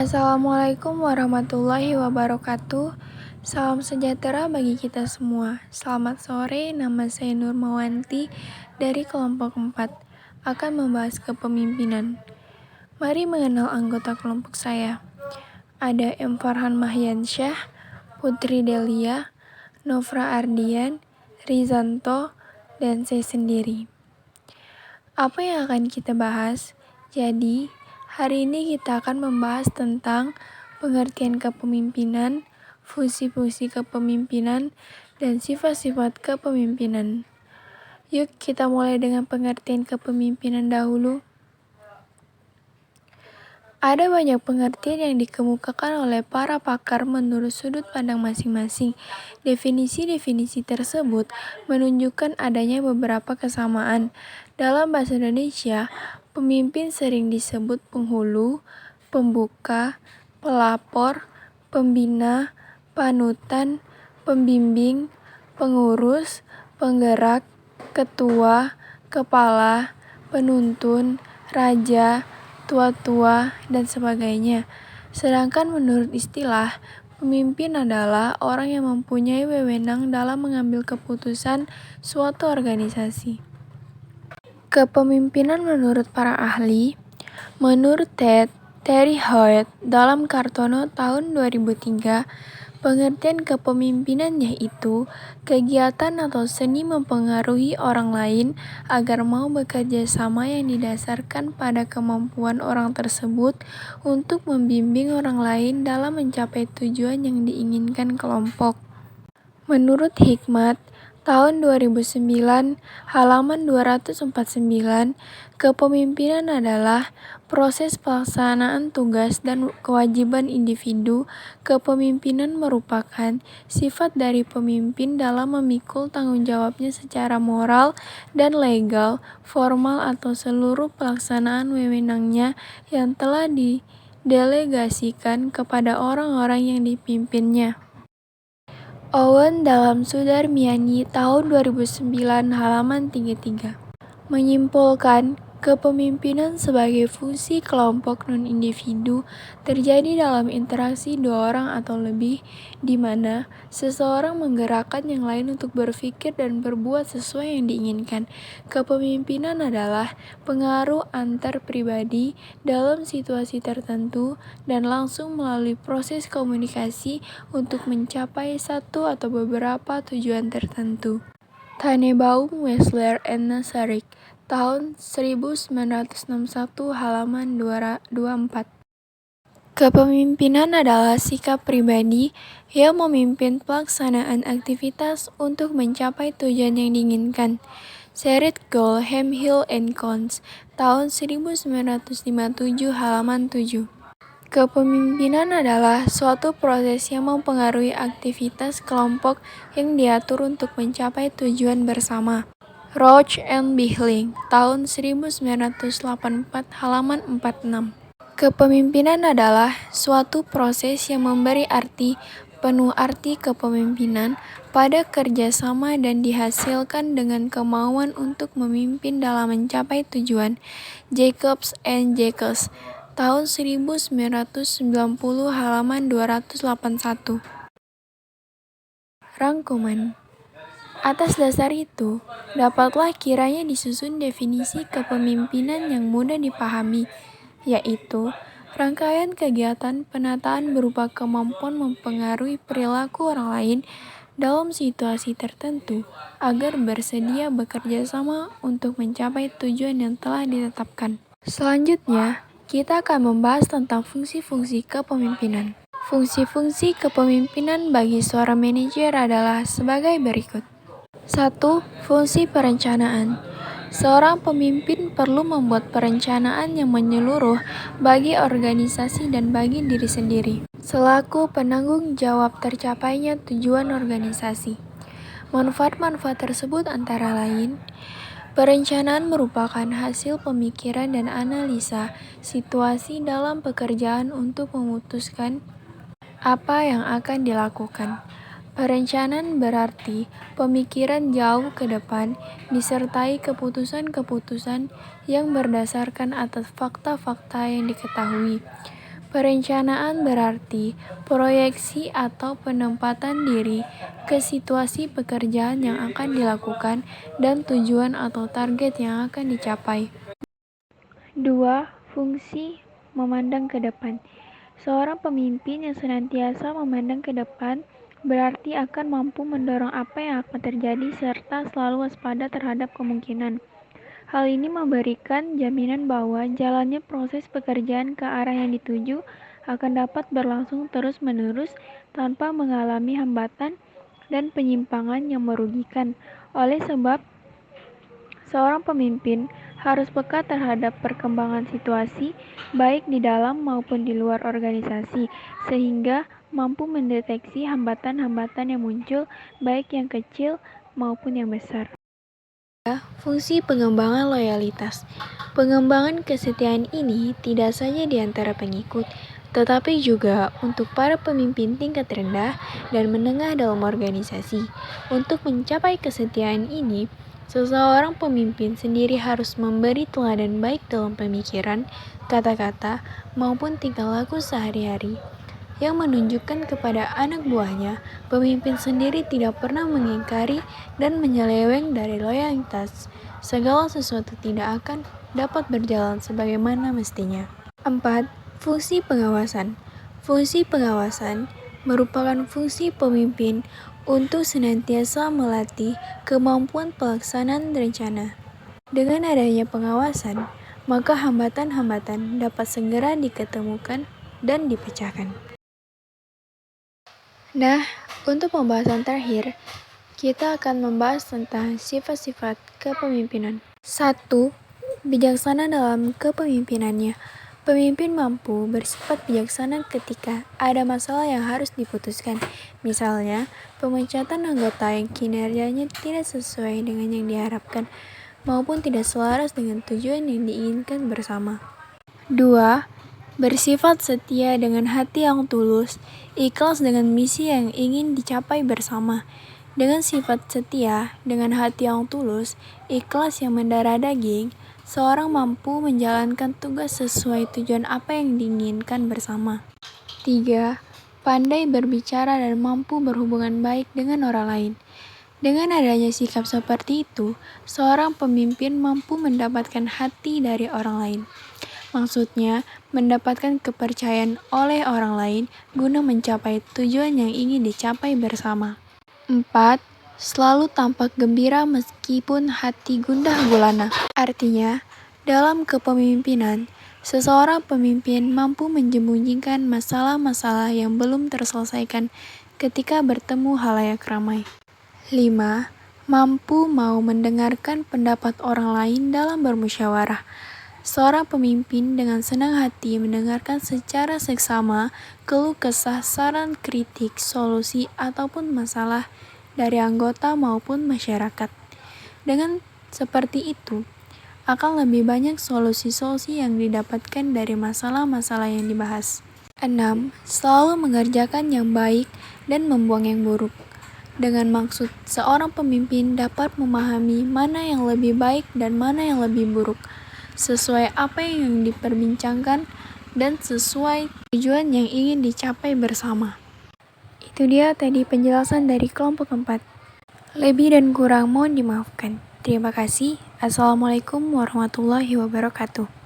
Assalamualaikum warahmatullahi wabarakatuh. Salam sejahtera bagi kita semua. Selamat sore, nama saya Nur Mawanti dari kelompok 4 akan membahas kepemimpinan. Mari mengenal anggota kelompok saya. Ada M. Farhan Mahyansyah, Putri Delia, Novra Ardian, Rizanto, dan saya sendiri. Apa yang akan kita bahas? Jadi, hari ini kita akan membahas tentang pengertian kepemimpinan, fungsi-fungsi kepemimpinan, dan sifat-sifat kepemimpinan. Yuk kita mulai dengan pengertian kepemimpinan dahulu. Ada banyak pengertian yang dikemukakan oleh para pakar menurut sudut pandang masing-masing. Definisi-definisi tersebut menunjukkan adanya beberapa kesamaan. Dalam bahasa Indonesia, pemimpin sering disebut penghulu, pembuka, pelapor, pembina, panutan, pembimbing, pengurus, penggerak, ketua, kepala, penuntun, raja, tua-tua, dan sebagainya. Sedangkan menurut istilah, pemimpin adalah orang yang mempunyai wewenang dalam mengambil keputusan suatu organisasi. Kepemimpinan menurut para ahli, menurut Terry Hoyt dalam Kartono tahun 2003, pengertian kepemimpinan yaitu kegiatan atau seni mempengaruhi orang lain agar mau bekerja sama yang didasarkan pada kemampuan orang tersebut untuk membimbing orang lain dalam mencapai tujuan yang diinginkan kelompok. Menurut Hikmat tahun 2009, halaman 249, kepemimpinan adalah proses pelaksanaan tugas dan kewajiban individu. Kepemimpinan merupakan sifat dari pemimpin dalam memikul tanggung jawabnya secara moral dan legal, formal atau seluruh pelaksanaan wewenangnya yang telah didelegasikan kepada orang-orang yang dipimpinnya. Owen dalam Sudarmiani tahun 2009 halaman 33 menyimpulkan kepemimpinan sebagai fungsi kelompok non-individu terjadi dalam interaksi dua orang atau lebih, di mana seseorang menggerakkan yang lain untuk berpikir dan berbuat sesuai yang diinginkan. Kepemimpinan adalah pengaruh antar pribadi dalam situasi tertentu dan langsung melalui proses komunikasi untuk mencapai satu atau beberapa tujuan tertentu. Tannebaum, Wessler, and Nasarik tahun 1961 halaman 24. Kepemimpinan adalah sikap pribadi yang memimpin pelaksanaan aktivitas untuk mencapai tujuan yang diinginkan. Serit Gold, Hemhill and Cons tahun 1957 halaman 7. Kepemimpinan adalah suatu proses yang mempengaruhi aktivitas kelompok yang diatur untuk mencapai tujuan bersama. Roach and Bihling tahun 1984 halaman 46. Kepemimpinan adalah suatu proses yang memberi arti, penuh arti kepemimpinan pada kerjasama dan dihasilkan dengan kemauan untuk memimpin dalam mencapai tujuan. Jacobs and Jacques tahun 1990 halaman 281. Rangkuman. Atas dasar itu, dapatlah kiranya disusun definisi kepemimpinan yang mudah dipahami, yaitu rangkaian kegiatan penataan berupa kemampuan mempengaruhi perilaku orang lain dalam situasi tertentu agar bersedia bekerja sama untuk mencapai tujuan yang telah ditetapkan. Selanjutnya, kita akan membahas tentang fungsi-fungsi kepemimpinan. Fungsi-fungsi kepemimpinan bagi seorang manajer adalah sebagai berikut. 1. Fungsi perencanaan. Seorang pemimpin perlu membuat perencanaan yang menyeluruh bagi organisasi dan bagi diri sendiri, selaku penanggung jawab tercapainya tujuan organisasi. Manfaat-manfaat tersebut antara lain: perencanaan merupakan hasil pemikiran dan analisa situasi dalam pekerjaan untuk memutuskan apa yang akan dilakukan. Perencanaan berarti pemikiran jauh ke depan disertai keputusan-keputusan yang berdasarkan atas fakta-fakta yang diketahui. Perencanaan berarti proyeksi atau penempatan diri ke situasi pekerjaan yang akan dilakukan dan tujuan atau target yang akan dicapai. 2. Fungsi memandang ke depan. Seorang pemimpin yang senantiasa memandang ke depan berarti akan mampu mendorong apa yang akan terjadi serta selalu waspada terhadap kemungkinan. Hal ini memberikan jaminan bahwa jalannya proses pekerjaan ke arah yang dituju akan dapat berlangsung terus-menerus tanpa mengalami hambatan dan penyimpangan yang merugikan. Oleh sebab, seorang pemimpin harus peka terhadap perkembangan situasi, baik di dalam maupun di luar organisasi, sehingga mampu mendeteksi hambatan-hambatan yang muncul, baik yang kecil maupun yang besar. Fungsi pengembangan loyalitas. Pengembangan kesetiaan ini tidak saja di antara pengikut, tetapi juga untuk para pemimpin tingkat rendah dan menengah dalam organisasi. Untuk mencapai kesetiaan ini, seseorang pemimpin sendiri harus memberi teladan baik dalam pemikiran, kata-kata, maupun tingkah laku sehari-hari, yang menunjukkan kepada anak buahnya, pemimpin sendiri tidak pernah mengingkari dan menyeleweng dari loyalitas. Segala sesuatu tidak akan dapat berjalan sebagaimana mestinya. 4. Fungsi pengawasan. Fungsi pengawasan merupakan fungsi pemimpin untuk senantiasa melatih kemampuan pelaksanaan rencana. Dengan adanya pengawasan, maka hambatan-hambatan dapat segera diketemukan dan dipecahkan. Nah, untuk pembahasan terakhir, kita akan membahas tentang sifat-sifat kepemimpinan. 1. Bijaksana dalam kepemimpinannya. Pemimpin mampu bersifat bijaksana ketika ada masalah yang harus diputuskan. Misalnya, pemecatan anggota yang kinerjanya tidak sesuai dengan yang diharapkan, maupun tidak selaras dengan tujuan yang diinginkan bersama. 2. Bersifat setia dengan hati yang tulus, ikhlas dengan misi yang ingin dicapai bersama. Dengan sifat setia, dengan hati yang tulus, ikhlas yang mendarah daging, seorang mampu menjalankan tugas sesuai tujuan apa yang diinginkan bersama. 3. Pandai berbicara dan mampu berhubungan baik dengan orang lain. Dengan adanya sikap seperti itu, seorang pemimpin mampu mendapatkan hati dari orang lain. Maksudnya, mendapatkan kepercayaan oleh orang lain guna mencapai tujuan yang ingin dicapai bersama. 4. Selalu tampak gembira meskipun hati gundah gulana. Artinya, dalam kepemimpinan, seseorang pemimpin mampu menjembunyikan masalah-masalah yang belum terselesaikan ketika bertemu halayak ramai. 5. Mampu mau mendengarkan pendapat orang lain dalam bermusyawarah. Seorang pemimpin dengan senang hati mendengarkan secara seksama keluh kesah, saran, kritik, solusi, ataupun masalah dari anggota maupun masyarakat. Dengan seperti itu, akan lebih banyak solusi-solusi yang didapatkan dari masalah-masalah yang dibahas. 6. Selalu mengerjakan yang baik dan membuang yang buruk. Dengan maksud seorang pemimpin dapat memahami mana yang lebih baik dan mana yang lebih buruk, sesuai apa yang diperbincangkan dan sesuai tujuan yang ingin dicapai bersama. Itu dia tadi penjelasan dari kelompok 4. Lebih dan kurang mohon dimaafkan. Terima kasih. Assalamualaikum warahmatullahi wabarakatuh.